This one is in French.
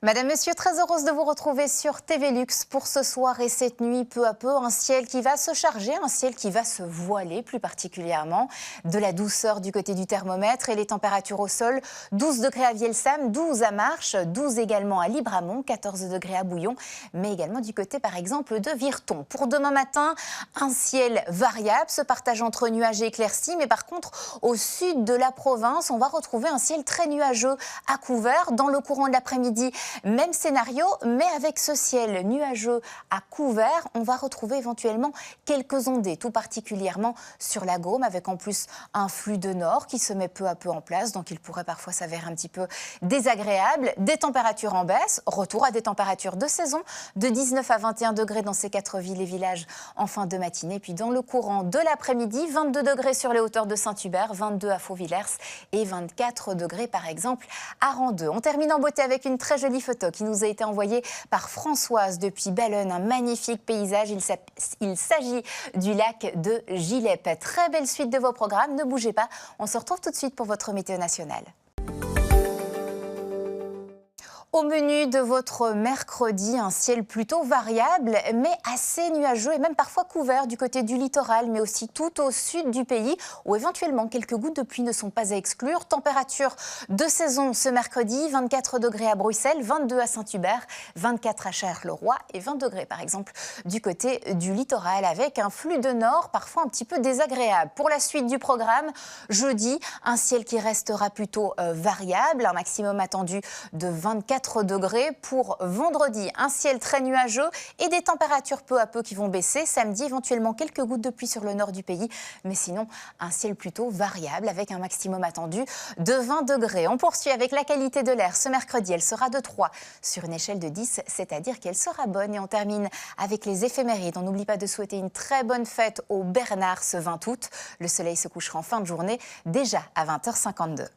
Madame, Monsieur, très heureuse de vous retrouver sur TV Luxe pour ce soir et cette nuit. Peu à peu, un ciel qui va se charger, un ciel qui va se voiler plus particulièrement. De la douceur du côté du thermomètre et les températures au sol. 12 degrés à Vielsam, 12 à Marches, 12 également à Libramont, 14 degrés à Bouillon, mais également du côté par exemple de Virton. Pour demain matin, un ciel variable se partage entre nuages et éclaircies, mais par contre au sud de la province, on va retrouver un ciel très nuageux à couvert dans le courant de l'après-midi. Même scénario, mais avec ce ciel nuageux à couvert, on va retrouver éventuellement quelques ondées, tout particulièrement sur la Gaume, avec en plus un flux de nord qui se met peu à peu en place, donc il pourrait parfois s'avérer un petit peu désagréable. Des températures en baisse, retour à des températures de saison, de 19 à 21 degrés dans ces 4 villes et villages en fin de matinée. Puis dans le courant de l'après-midi, 22 degrés sur les hauteurs de Saint-Hubert, 22 à Faux-Villers et 24 degrés par exemple à Randeux. On termine en beauté avec une très jolie photo qui nous a été envoyée par Françoise depuis Bellone, un magnifique paysage. Il s'agit du lac de Gilep. Très belle suite de vos programmes, ne bougez pas, on se retrouve tout de suite pour votre météo nationale. Au menu de votre mercredi, un ciel plutôt variable, mais assez nuageux et même parfois couvert du côté du littoral, mais aussi tout au sud du pays, où éventuellement quelques gouttes de pluie ne sont pas à exclure. Température de saison ce mercredi, 24 degrés à Bruxelles, 22 à Saint-Hubert, 24 à Charleroi et 20 degrés par exemple du côté du littoral, avec un flux de nord parfois un petit peu désagréable. Pour la suite du programme, jeudi, un ciel qui restera plutôt variable, un maximum attendu de 24 degrés. Pour vendredi, un ciel très nuageux et des températures peu à peu qui vont baisser. Samedi, éventuellement quelques gouttes de pluie sur le nord du pays, mais sinon un ciel plutôt variable avec un maximum attendu de 20 degrés. On poursuit avec la qualité de l'air. Ce mercredi, elle sera de 3 sur une échelle de 10, c'est-à-dire qu'elle sera bonne. Et on termine avec les éphémérides. On n'oublie pas de souhaiter une très bonne fête au Bernard ce 20 août. Le soleil se couchera en fin de journée, déjà à 20h52.